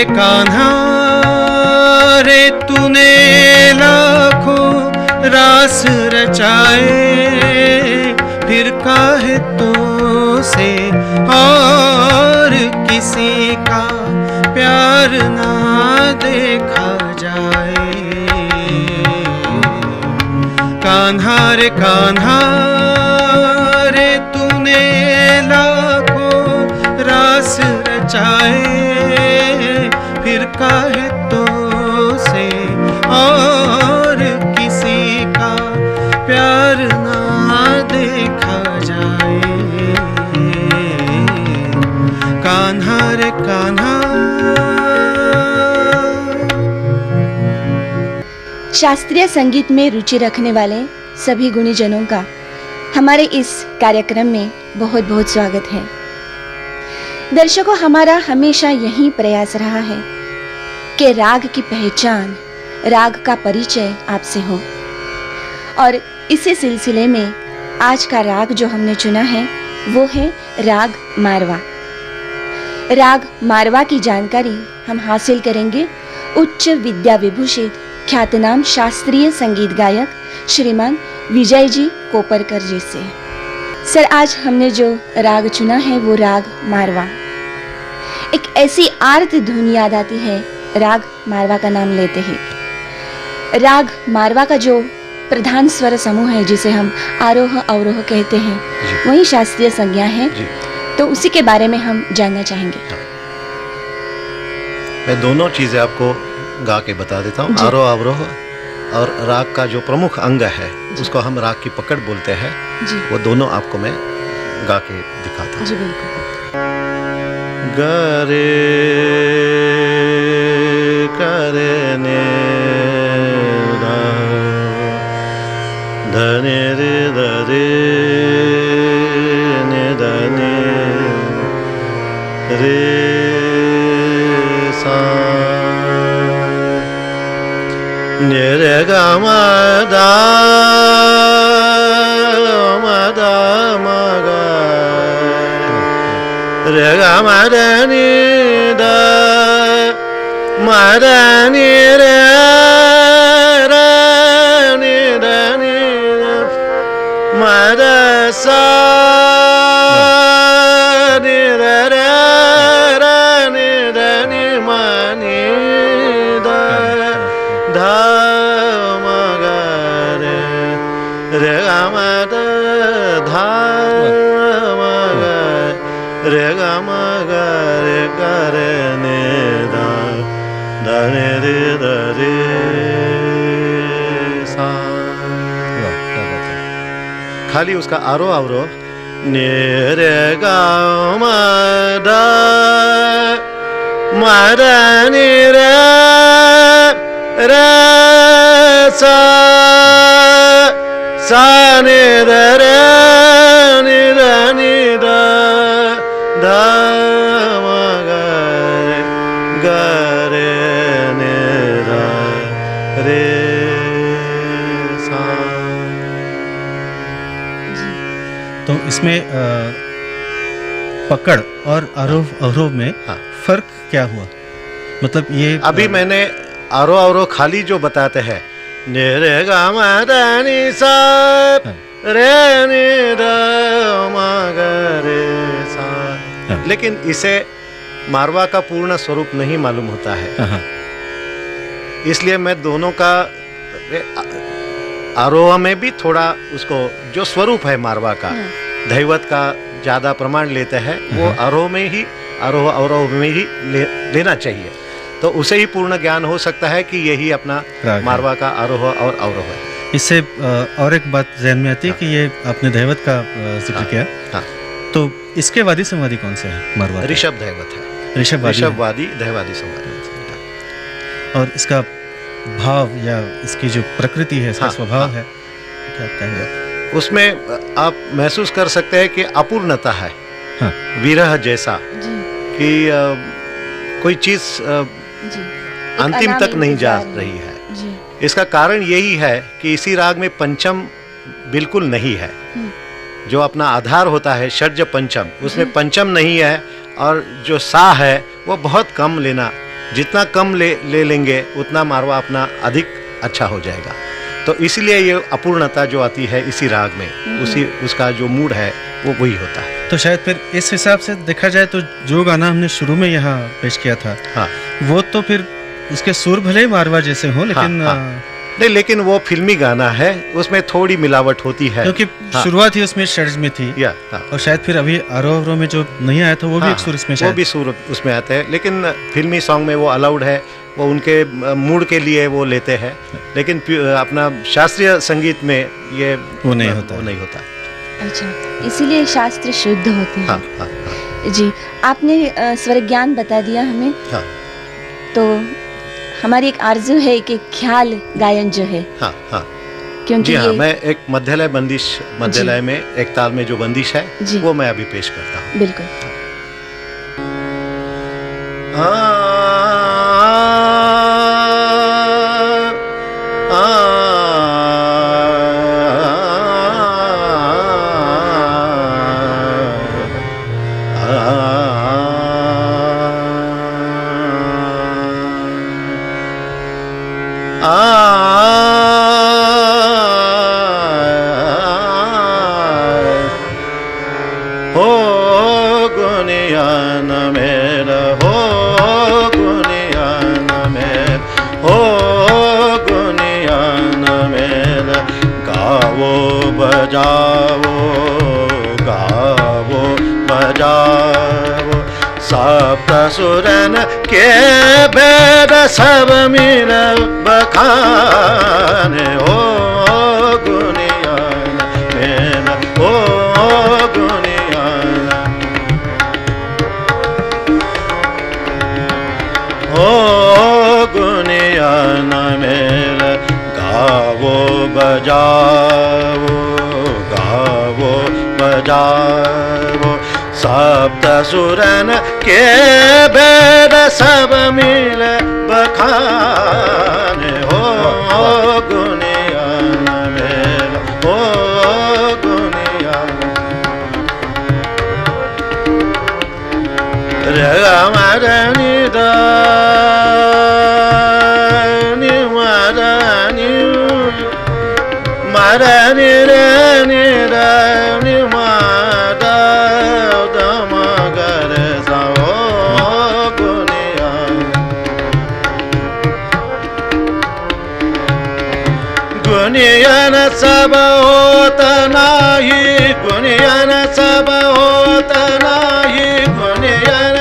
कान्हा रे तूने लाखों रास रचाए, फिर काहे तो से और किसी का प्यार ना देखा जाए। कान्हा रे तूने लाखों रास रचाए, फिर काहे तो से और किसी का प्यार ना देखा जाए। कान्हा रे कान्हा। शास्त्रीय संगीत में रुचि रखने वाले सभी गुणीजनों का हमारे इस कार्यक्रम में बहुत बहुत स्वागत है। दर्शकों, हमारा हमेशा यही प्रयास रहा है कि राग की पहचान, राग का परिचय आपसे हो, और इसी सिलसिले में आज का राग जो हमने चुना है वो है राग मारवा। राग मारवा की जानकारी हम हासिल करेंगे उच्च विद्या विभूषित ख्यातनाम शास्त्रीय संगीत गायक श्रीमान विजय जी कोपरकर जी से। सर, आज हमने जो राग चुना है वो राग मारवा। एक ऐसी आर्त धुन याद आती है राग मारवा का नाम लेते ही। राग मारवा का जो प्रधान स्वर समूह है जिसे हम आरोह अवरोह कहते हैं, वही शास्त्रीय संज्ञा है, तो उसी के बारे में हम जानना चाहेंगे। मैं दोनों चीजें आपको गा के बता देता हूँ। आरोह अवरोह और राग का जो प्रमुख अंग है उसको हम राग की पकड़ बोलते हैं, वो दोनों आपको मैं गा के दिखाता हूँ। जी बिल्कुल। गरे करे ने धने रे दरे ने धने रे सा ने रे गा मा दा मा दा मा गा रे गा मा दा ni da ma da ni re ra ni da ni ma da sa ni re ra ra ni da ni ma ni da da ma ga re re ga ma da dha ma ga re ga ma ga re ga re ne da da ne re da re sa। खाली उसका आरोह अवरोह ने रे गा मा दा मा दा नि रे रे सा सा नि रे रे नि रे नि दा दा मा गा रे ने दा रे सा। तो इसमें पकड़ और आरोह अवरोह में फर्क क्या हुआ? मतलब ये अभी मैंने आरोह अवरोह खाली जो बताते हैं ने रे गा मा दा नि सा रे नि दा मा गा रे सा, लेकिन इसे मारवा का पूर्ण स्वरूप नहीं मालूम होता है, इसलिए मैं दोनों का आरोह में भी थोड़ा उसको जो स्वरूप है मारवा का दैवत का ज्यादा प्रमाण लेते हैं, वो आरोह में ही आरोह अवरोह में ही लेना चाहिए, तो उसे ही पूर्ण ज्ञान हो सकता है कि यही अपना मारवा का आरोह और अवरोह है। इससे और एक बात ध्यान में आती है कि ये आपने दैवत का जिक्र किया, तो इसके वादी संवादी कौन से है? मारवा ऋषभ दैवत है, ऋषभवादी दैवादी संवादी। और इसका भाव या इसकी जो प्रकृति है, इसका हाँ, स्वभाव हाँ। है, क्या कहेंगे? उसमें आप महसूस कर सकते हैं कि अपूर्णता है, हाँ। विरह जैसा, जी कि कोई चीज जी एक अंतिम अनाम तक नहीं जा इंतजार रही है। जी इसका कारण यही है कि इसी राग में पंचम बिल्कुल नहीं है। जो अपना आधार होता है षड्ज पंचम, उसमें पंचम नहीं है, और जो सा है वो बहुत कम लेना, जितना कम ले लेंगे उतना मारवा अपना अधिक अच्छा हो जाएगा। तो इसीलिए ये अपूर्णता जो आती है इसी राग में, उसी उसका जो मूड है वो वही होता है। तो शायद फिर इस हिसाब से देखा जाए तो जो गाना हमने शुरू में यहाँ पेश किया था, हाँ वो तो फिर उसके सुर भले ही मारवा जैसे हों, लेकिन हाँ। नहीं, लेकिन वो फिल्मी गाना है, उसमें थोड़ी मिलावट होती है, क्योंकि हाँ। शुरुआत ही उसमें षड्ज में थी, हाँ। और शायद फिर अभी आरोह अवरोह में जो नहीं आया था वो भी हाँ, एक सुर इसमें वो शायद। भी सुर उसमें आते हैं, लेकिन फिल्मी सॉन्ग में वो अलाउड है, वो उनके मूड के लिए वो लेते हैं, लेकिन अपना शास्त्रीय संगीत में ये वो नहीं होता। वो नहीं होता। अच्छा, इसीलिए शास्त्र शुद्ध होते हैं। हाँ, हाँ, जी, आपने स्वर ज्ञान बता दिया हमें, हाँ, तो हमारी एक आरजू है कि ख्याल गायन जो है, हाँ, हाँ। क्योंकि जी हाँ, ये मैं एक मध्यलय बंदिश, मध्यलय में एक ताल में जो बंदिश है जी। वो मैं अभी पेश करता हूँ। बिल्कुल। हो गुनियान मेरा, हो गुनियान मेरा, हो गुनियान मेरा, गावो बजाओ, गावो बजाओ, सप्त सुरन के भेद सब मिल बखाने, हो गुनियान मेरा, हो गुनियान, हो गुनियान मेरा, गावो बजाओ, गावो बजाओ, सप्त सुरन के भेद सब मिल बखाने, हो गुनियान मेरा, हो गुनियान, रे ग म रे नि द नि म रे नि, म रे नि रे नि रे नि म द द म ग रे सा, ओ गुनियान, गुनियान सब होता नाही, गुनियान सब होता नाही, गुनियान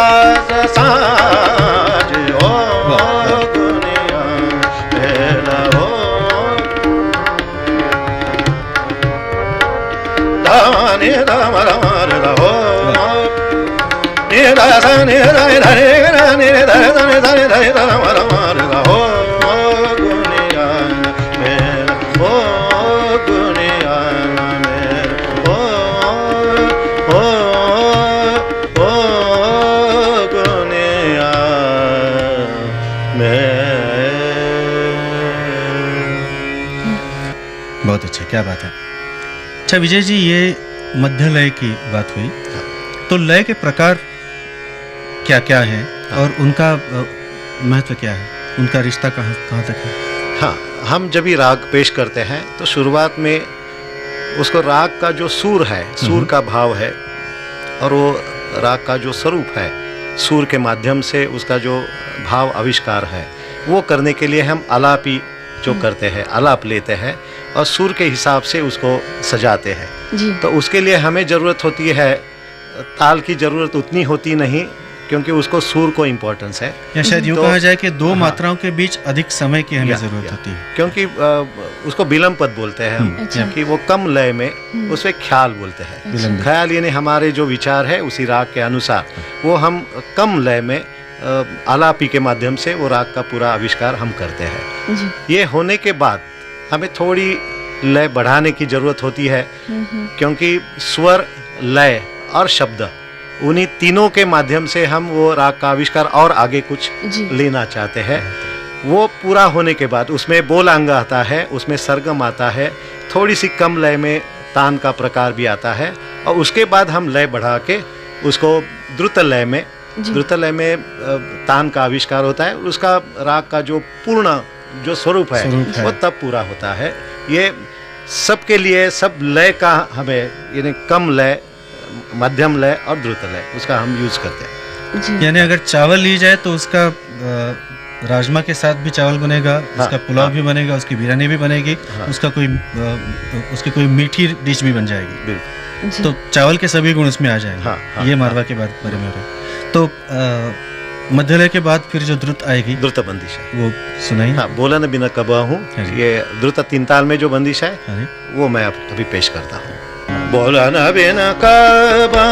दास साज ओ गुनिया मेरा हो दानी दामर मार हो नि दास नि दानी दानी दानी दानी दानी दानी दानी दामर मार हो गुनिया मेरा हो गुनिया मेरा हो गुनिया बहुत अच्छा, क्या बात है। अच्छा विजय जी, ये मध्य लय की बात हुई, तो लय के प्रकार क्या क्या हैं और उनका महत्व क्या है, उनका रिश्ता कहाँ तक है? हाँ, हम जब भी राग पेश करते हैं तो शुरुआत में उसको राग का जो सुर है, सुर का भाव है, और वो राग का जो स्वरूप है, सुर के माध्यम से उसका जो भाव आविष्कार है, वो करने के लिए हम आलापी जो करते हैं, आलाप लेते हैं और सुर के हिसाब से उसको सजाते हैं जी। तो उसके लिए हमें ज़रूरत होती है, ताल की ज़रूरत उतनी होती नहीं, क्योंकि उसको सुर को इम्पोर्टेंस है। या शायद यूँ तो कहा जाए कि दो हाँ, मात्राओं के बीच अधिक समय की हमें ज़रूरत होती है, क्योंकि उसको विलंब पद बोलते हैं हम, अच्छा। कि वो कम लय में उसमें ख्याल बोलते हैं। विलंब। ख्याल यानी हमारे जो विचार है उसी राग के अनुसार वो हम कम लय में आलापी के माध्यम से वो राग का पूरा आविष्कार हम करते हैं। जी। ये होने के बाद हमें थोड़ी लय बढ़ाने की ज़रूरत होती है, क्योंकि स्वर, लय और शब्द, उन्हीं तीनों के माध्यम से हम वो राग का आविष्कार और आगे कुछ जी। लेना चाहते हैं। वो पूरा होने के बाद उसमें बोलांग आता है, उसमें सरगम आता है, थोड़ी सी कम लय में तान का प्रकार भी आता है, और उसके बाद हम लय बढ़ा के उसको द्रुत लय में, द्रुत लय में तान का आविष्कार होता है। उसका राग का जो पूर्ण जो स्वरूप है वो तब पूरा होता है। ये सबके लिए सब लय का हमें, यानी कम लय, मध्यम लय और द्रुत लय, उसका हम यूज करते हैं। जी। यानी अगर चावल ली जाए तो उसका राजमा के साथ भी चावल बनेगा, उसका पुलाव भी बनेगा, उसकी बिरयानी भी बनेगी, उसका उसकी कोई मीठी डिश भी बन जाएगी। बिल्कुल। तो चावल के सभी गुण उसमें आ जाएंगे। हाँ, ये मारवा के बाद बारे में हो रहा है। तो मध्यलय के बाद फिर जो द्रुत आएगी, द्रुत बंदिश है, वो सुनाई। हाँ, बोला न बिना कबा हूँ, ये द्रुत तीन ताल में जो बंदिश है वो मैं अभी पेश करता हूँ। बोला न बिना कबा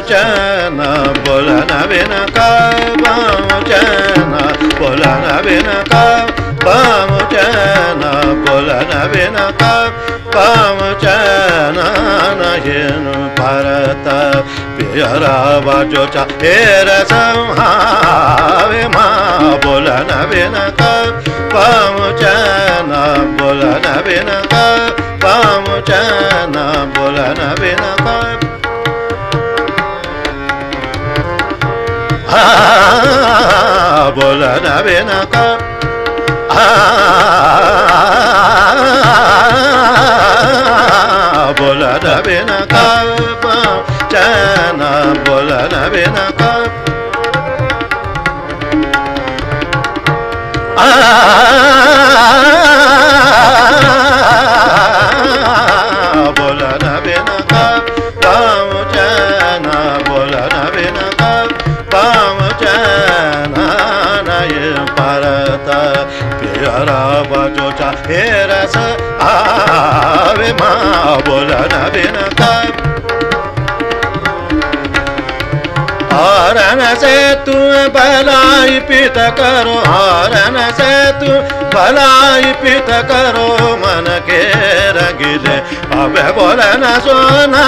चना, बोला न बिना कबा चना, बोला न बिना कबा चना, बोला न बिना कबा चना, नयन भारत प्यारा बाजो चा रस हावे माँ, बोला न बिना कबा चना, बोला न बिना कबा चना, बोला न बिना बोला न बिना बोला न बिना चना, बोला न बिना बोला न बिना चना, बोला न बिना चना, नय भारत प्यारा बाजो चा रस आवे माँ, बोला न बिना हरण से तू भलाई पित करो, हरण से तू भलाई पित करो, मन के रंगीले अब बोला न सोना,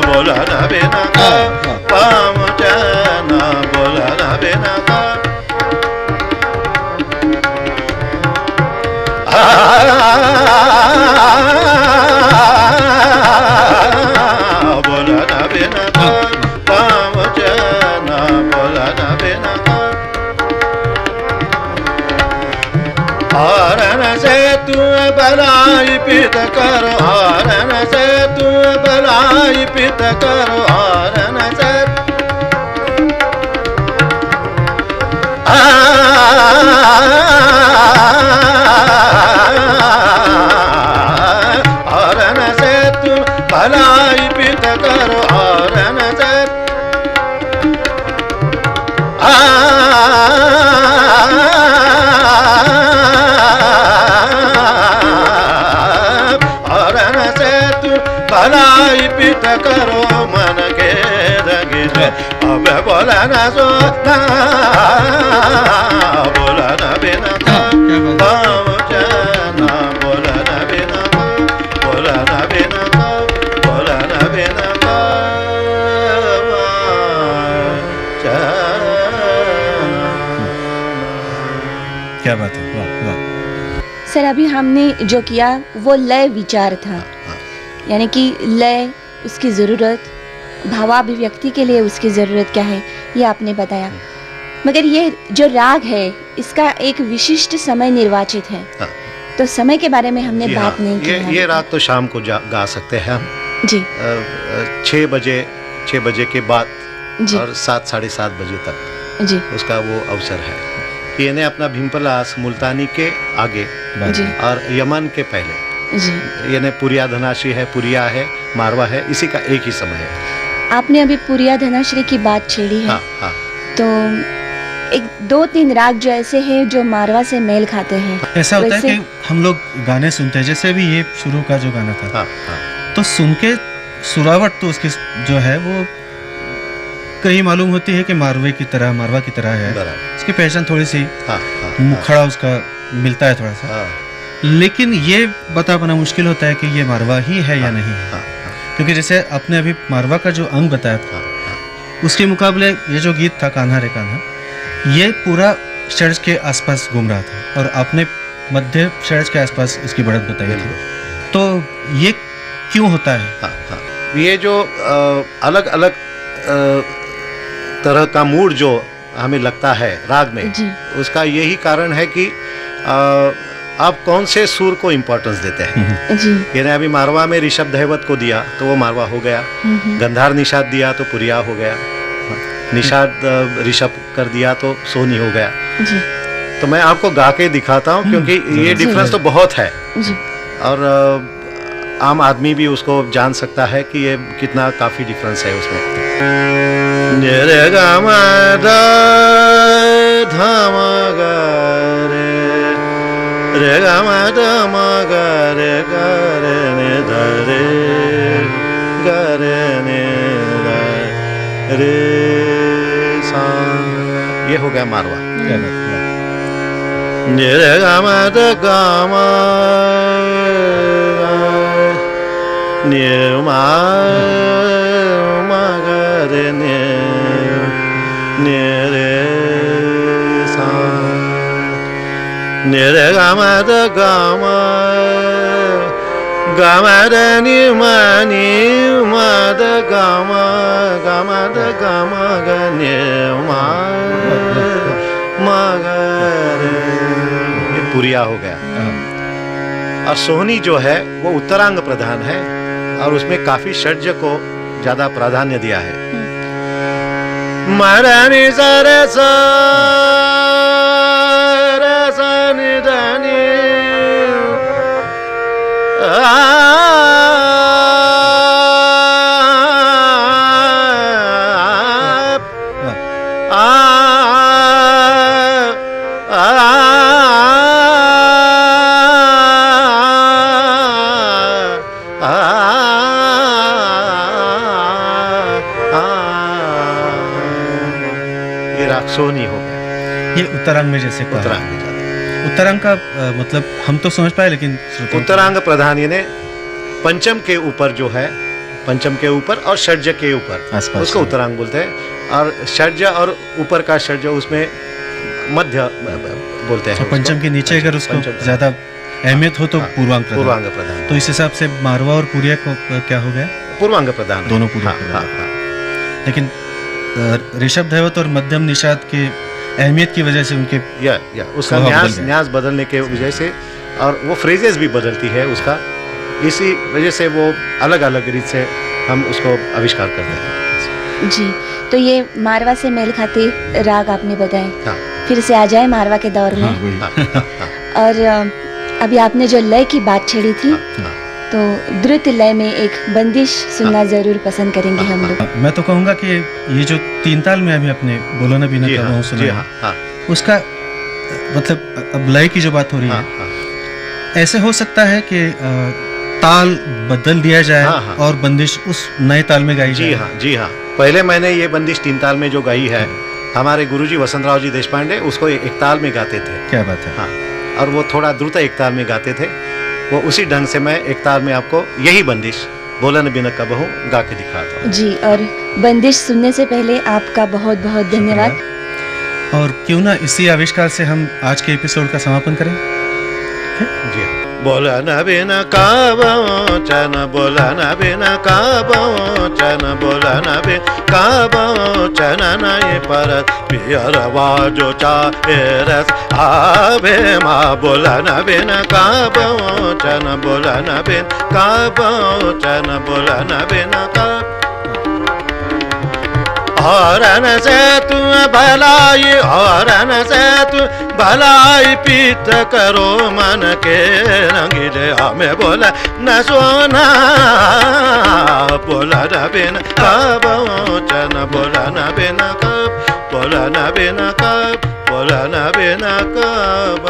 बोला न बिना पाम चना, बोला न बिना बोला न बिना पाम चना, बोला न बिना हरण से तू भलाई पित करो, हरण से तू भलाई पित करो, हरण से हरण से तू भलाई पित करो, हरण से भलाई पीठ करो मन के रंगीन अब बोला ना सो ना बोला ना बिना पाँव जाना बोला ना बिना बोला ना बिना बोला ना बिना क्या बात है, वाह वाह। सर अभी हमने जो किया वो लय विचार था, यानी कि लय, उसकी ज़रूरत, भावाभिव्यक्ति के लिए उसकी ज़रूरत क्या है, ये आपने बताया। मगर ये जो राग है इसका एक विशिष्ट समय निर्वाचित है, तो समय के बारे में हमने बात नहीं की है। ये राग तो शाम को गा सकते हैं हम जी, 6 बजे के बाद जी, और 7 साढ़े 7 बजे तक जी, उसका वो अवसर है कि इन्हें अपना भीमपलास मुल्तानी के आगे जी, और यमन के पहले, जी। यानी पुरिया धनाश्री है, पुरिया है, मारवा है, इसी का एक ही समय है। आपने अभी पुरिया धनाश्री की बात छेड़ी है, हाँ हाँ। तो एक 2-3 राग जो ऐसे हैं जो मारवा से मेल खाते हैं। ऐसा होता है वैसे- कि हम लोग गाने सुनते हैं, जैसे अभी ये शुरू का जो गाना था, हाँ हाँ तो सुन के सुरावट तो उसकी जो है वो कहीं मालूम होती है कि मारवा की तरह है, बराबर। उसकी पहचान थोड़ी सी हाँ हाँ मुखड़ा उसका मिलता है थोड़ा सा, हाँ लेकिन ये बता पाना मुश्किल होता है कि ये मारवा ही है या नहीं है, हाँ क्योंकि जैसे आपने अभी मारवा का जो अंग बताया था, हाँ हाँ उसके मुकाबले ये जो गीत था कान्हा रे कान्हा, ये पूरा षड्ज के आसपास घूम रहा था और आपने मध्य षड्ज के आसपास इसकी बढ़त बताई थी। तो ये क्यों होता है? हाँ हाँ। ये जो अलग अलग तरह का मूड जो हमें लगता है राग में, जी, उसका यही कारण है कि आप कौन से सुर को इम्पोर्टेंस देते हैं। जी, यानी अभी मारवा में ऋषभ धैवत को दिया तो वो मारवा हो गया, गंधार निषाद दिया तो पुरिया हो गया, निषाद ऋषभ कर दिया तो सोनी हो गया। जी, तो मैं आपको गा के दिखाता हूँ क्योंकि ये डिफरेंस तो बहुत है जी, और आम आदमी भी उसको जान सकता है कि ये कितना काफी डिफरेंस है उसमें। रे गा मा दा धा मा गा रे गा मा दा मा गा रे ने धा रे गा रे ने धा रे सा, ये हो गया मारवा। रे गा मा दा गा मा ने मा मा गा रे ने रे सा, ने रे गा मा दा गा मा रे नि मा दा गा मा दा गा मा गा ने मा गा रे, ये पुरिया हो गया। और सोहनी जो है वो उत्तरांग प्रधान है और उसमें काफी षड्ज को ज्यादा प्राधान्य दिया है। मरनी सरे सनी धनी ये राग सोनी हो गया। ये उत्तरांग में जैसे कहा। उत्तरांग में जाता है। उत्तरांग का मतलब हम तो समझ पाए, लेकिन श्रोताओं- उत्तरांग प्रधान यानी पंचम के ऊपर जो है, पंचम के ऊपर और षड्ज के ऊपर, आसपास उसको है। उत्तरांग बोलते हैं। और षड्ज और ऊपर का षड्ज उसमें मध्य बोलते हैं। अच्छा, पंचम के नीचे अगर उसको पंचम प्रधान। ज्यादा अहमियत हो तो हाँ, पूर्वांग प्रधान। पूर्वांग प्रधान। तो इस हिसाब से मारवा और पुरिया को क्या हो गया? पूर्वांग प्रधान है। दोनों पूर्व हाँ, प्रधान। हाँ, हाँ। लेकिन ऋषभ धैवत और मध्यम निषाद के अहमियत की वजह से उनके या उसका स्वभाव बदल न्यास गया। न्यास बदलने के वजह से, और वो फ्रेजेस भी बदलती है उसका, इसी वजह से वो अलग अलग रीत से हम उसको आविष्कार करते हैं। जी। तो ये मारवा से मेल खाते राग आपने बताए, हाँ। फिर से आ जाए मारवा के दौर में। हाँ, वही। हाँ, हाँ, हाँ, और अभी आपने जो लय की बात छेड़ी थी, हाँ। तो द्रुत लय में एक बंदिश सुनना जरूर पसंद करेंगे हम लोग। मैं तो कहूँगा कि ये जो 3 ताल में अभी अपने बोलो न बिना जी हाँ, कबहू जी सुना हाँ, हाँ, उसका मतलब अब लय की जो बात हो रही हाँ, है, हाँ, ऐसे हो सकता है कि ताल बदल दिया जाए हाँ, हाँ। और बंदिश उस नए ताल में गाई जी जाए। हाँ, जी हाँ। पहले मैंने ये बंदिश 3 ताल में जो गाई है, हमारे गुरुजी वसंतराव जी देशपांडे उसको एक ताल में गाते थे। क्या बात है। हाँ, और वो थोड़ा द्रुत एक ताल में गाते थे। वो उसी ढंग से मैं एक ताल में आपको यही बंदिश बोलन बिन कबहू गा के दिखाता हूँ। जी, और बंदिश सुनने से पहले आपका बहुत बहुत धन्यवाद। और क्यों ना इसी आविष्कार से हम आज के एपिसोड का समापन करें। जी हाँ। बोलन बिन काबोचन, बोलन बिन काबोचन, बोलन बिन काबोचन नहीं परत पियरवा जो चाहे रस आवे माँ। बोलन बिन काबोचन, बोलन बिन काबोचन, बोलन बिन काब हरण से तू भलाई, हरण से तू भलाई पीत करो मन के रंगीले हमें बोला न सोना। बोला न बिन काबोचन, बोला न बिन कब, बोला न बिन कब, बोला न बिन कब।